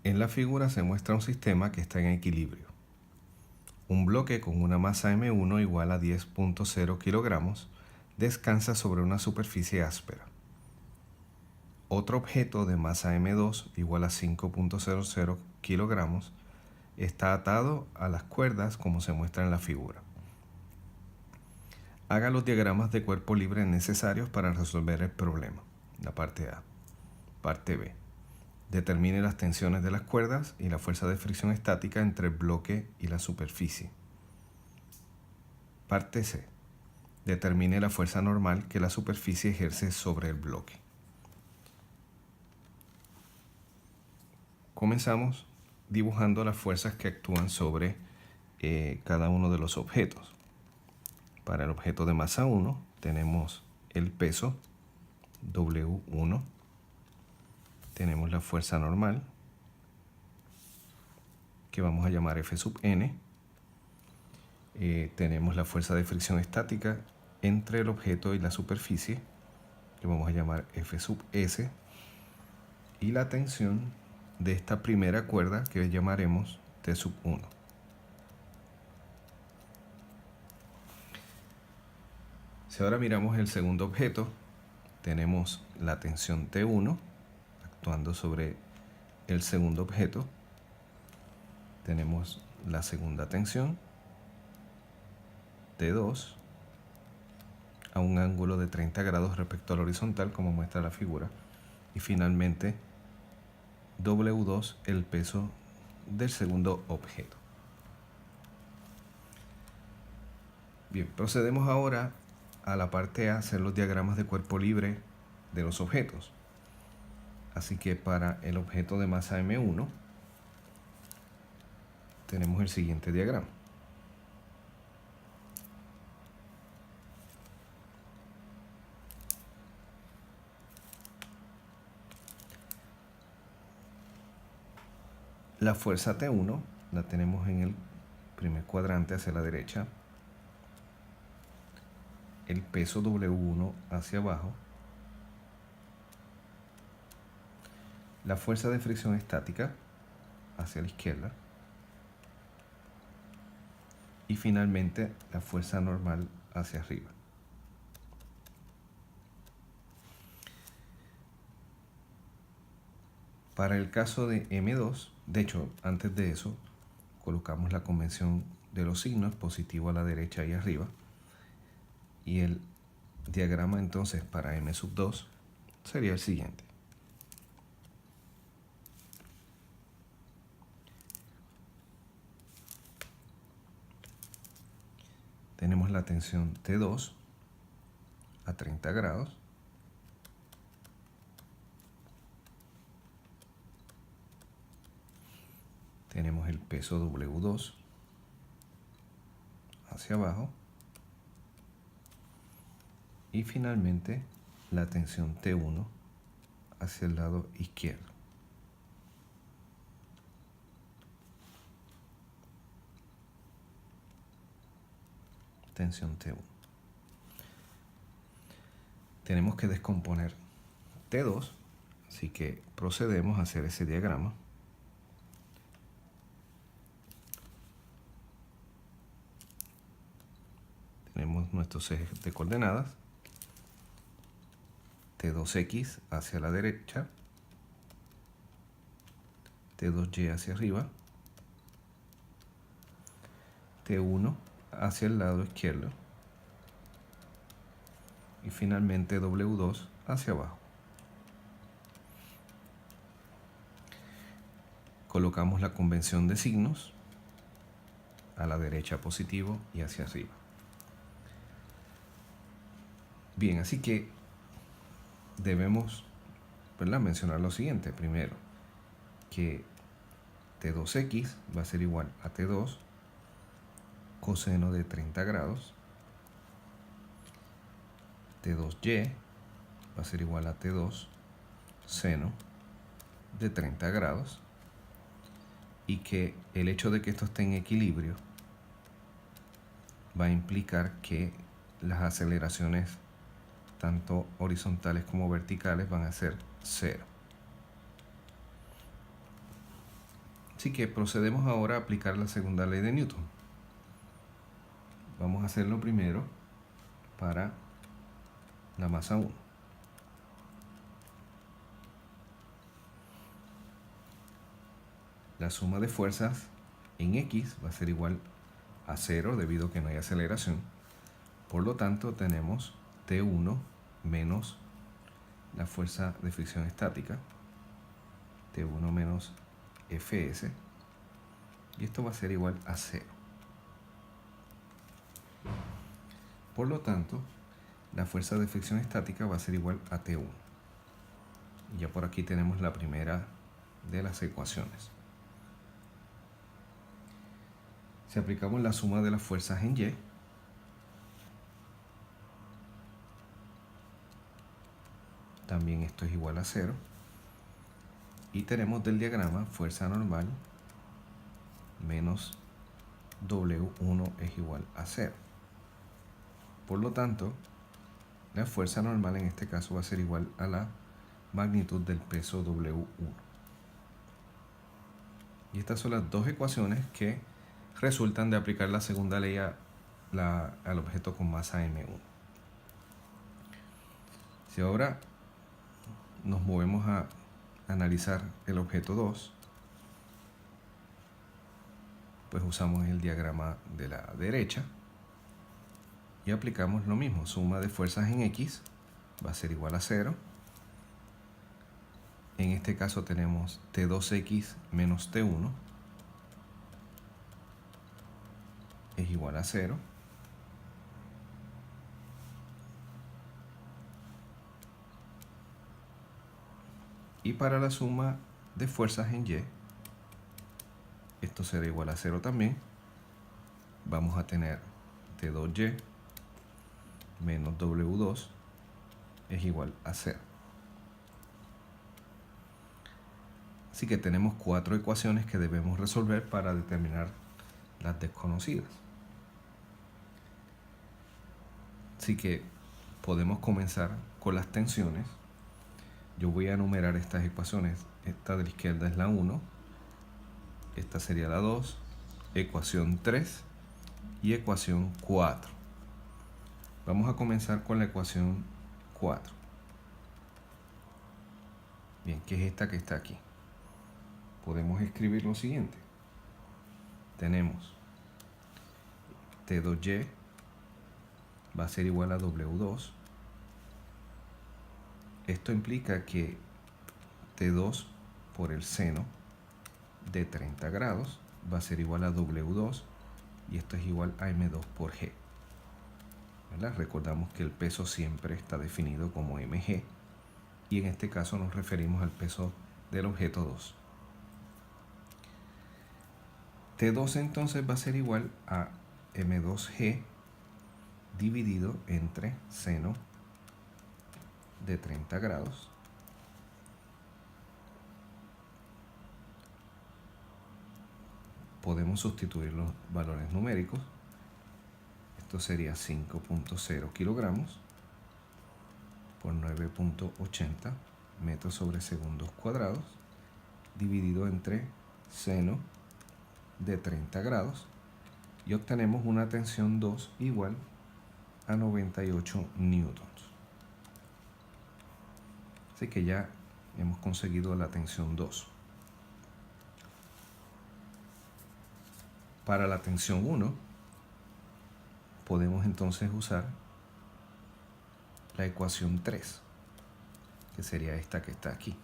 En la figura se muestra un sistema que está en equilibrio. Un bloque con una masa M1 igual a 10.0 kilogramos descansa sobre una superficie áspera. Otro objeto de masa M2 igual a 5.00 kilogramos está atado a las cuerdas como se muestra en la figura. Haga los diagramas de cuerpo libre necesarios para resolver el problema. La parte A. Parte B. Determine las tensiones de las cuerdas y la fuerza de fricción estática entre el bloque y la superficie. Parte C. Determine la fuerza normal que la superficie ejerce sobre el bloque. Comenzamos dibujando las fuerzas que actúan sobre cada uno de los objetos. Para el objeto de masa 1 tenemos el peso W1, tenemos la fuerza normal que vamos a llamar F sub n, tenemos la fuerza de fricción estática entre el objeto y la superficie que vamos a llamar F sub s, y la tensión de esta primera cuerda que llamaremos T sub 1. Si ahora miramos el segundo objeto, tenemos la tensión T1 actuando sobre el segundo objeto. Tenemos la segunda tensión T2 a un ángulo de 30 grados respecto al horizontal, como muestra la figura. Y finalmente W2, el peso del segundo objeto. Bien, procedemos ahora a la parte A, hacer los diagramas de cuerpo libre de los objetos. Así que para el objeto de masa M1 tenemos el siguiente diagrama. La fuerza T1 la tenemos en el primer cuadrante hacia la derecha, el peso W1 hacia abajo, la fuerza de fricción estática hacia la izquierda y finalmente la fuerza normal hacia arriba. Para el caso de M2, de hecho, antes de eso, colocamos la convención de los signos, positivo a la derecha y arriba. Y el diagrama entonces para M sub 2 sería el siguiente. Tenemos la tensión T2 a 30 grados. Tenemos el peso W2 hacia abajo. Y finalmente la tensión T1 hacia el lado izquierdo. Tensión T1. Tenemos que descomponer T2, así que procedemos a hacer ese diagrama. Tenemos nuestros ejes de coordenadas. T2X hacia la derecha, T2Y hacia arriba, T1 hacia el lado izquierdo y finalmente W2 hacia abajo. Colocamos la convención de signos a la derecha positivo y hacia arriba. Bien, así que debemos, ¿verdad?, mencionar lo siguiente. Primero, que T2X va a ser igual a T2 coseno de 30 grados. T2Y va a ser igual a T2 seno de 30 grados. Y que el hecho de que esto esté en equilibrio va a implicar que las aceleraciones tanto horizontales como verticales van a ser 0. Así que procedemos ahora a aplicar la segunda ley de Newton. Vamos a hacerlo primero para la masa 1. La suma de fuerzas en X va a ser igual a 0 debido a que no hay aceleración. Por lo tanto, tenemos T1 menos la fuerza de fricción estática, T1 menos Fs, y esto va a ser igual a 0. Por lo tanto, la fuerza de fricción estática va a ser igual a T1. Y ya por aquí tenemos la primera de las ecuaciones. Si aplicamos la suma de las fuerzas en Y, también esto es igual a 0. Y tenemos del diagrama fuerza normal menos W1 es igual a 0. Por lo tanto, la fuerza normal en este caso va a ser igual a la magnitud del peso W1. Y estas son las dos ecuaciones que resultan de aplicar la segunda ley al objeto con masa M1. Si ahora nos movemos a analizar el objeto 2, pues usamos el diagrama de la derecha y aplicamos lo mismo. Suma de fuerzas en X va a ser igual a 0. En este caso tenemos T2X menos T1 es igual a 0. Y para la suma de fuerzas en Y, esto será igual a 0 también. Vamos a tener T2Y menos W2 es igual a 0. Así que tenemos 4 ecuaciones que debemos resolver para determinar las desconocidas. Así que podemos comenzar con las tensiones. Yo voy a enumerar estas ecuaciones. Esta de la izquierda es la 1, esta sería la 2, ecuación 3 y ecuación 4. Vamos a comenzar con la ecuación 4. Bien, que es esta que está aquí. Podemos escribir lo siguiente. Tenemos T2Y va a ser igual a W2. Esto implica que T2 por el seno de 30 grados va a ser igual a W2 y esto es igual a M2 por G. ¿Verdad? Recordamos que el peso siempre está definido como mg y en este caso nos referimos al peso del objeto 2. T2 entonces va a ser igual a M2G dividido entre seno de 30 grados podemos sustituir los valores numéricos. Esto sería 5.0 kilogramos por 9.80 metros sobre segundos cuadrados dividido entre seno de 30 grados y obtenemos una tensión 2 igual a 98 newtons. Así que ya hemos conseguido la tensión 2. Para la tensión 1 podemos entonces usar la ecuación 3, que sería esta que está aquí,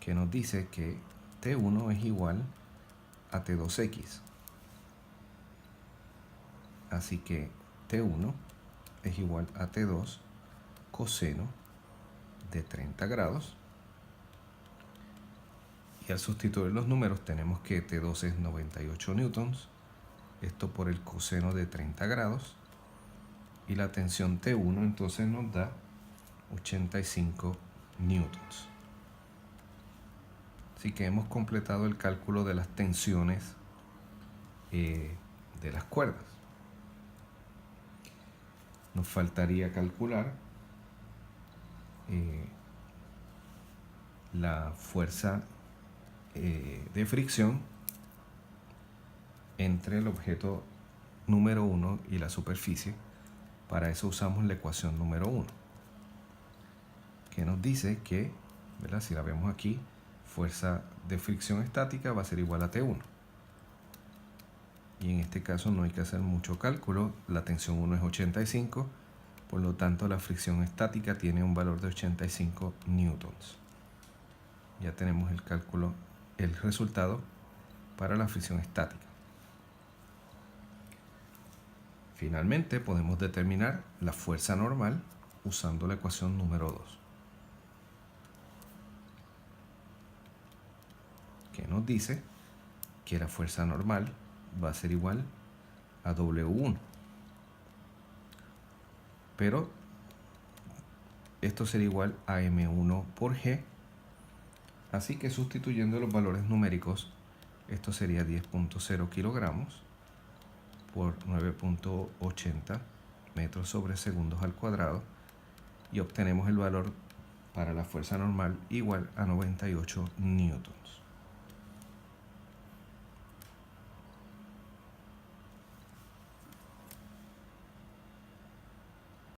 que nos dice que T1 es igual a T2X. Así que T1 es igual a T2 coseno de 30 grados. Y al sustituir los números tenemos que T2 es 98 newtons, esto por el coseno de 30 grados, y la tensión T1 entonces nos da 85 newtons. Así que hemos completado el cálculo de las tensiones de las cuerdas. Nos faltaría calcular la fuerza de fricción entre el objeto número 1 y la superficie. Para eso usamos la ecuación número 1, que nos dice que, ¿verdad?, si la vemos aquí, fuerza de fricción estática va a ser igual a T1. Y en este caso no hay que hacer mucho cálculo, la tensión 1 es 85, por lo tanto la fricción estática tiene un valor de 85 newtons. Ya tenemos el cálculo, el resultado para la fricción estática. Finalmente podemos determinar la fuerza normal usando la ecuación número 2, que nos dice que la fuerza normal va a ser igual a W1. Pero esto sería igual a M1 por G. Así que sustituyendo los valores numéricos, esto sería 10.0 kilogramos por 9.80 metros sobre segundos al cuadrado. Y obtenemos el valor para la fuerza normal igual a 98 newtons.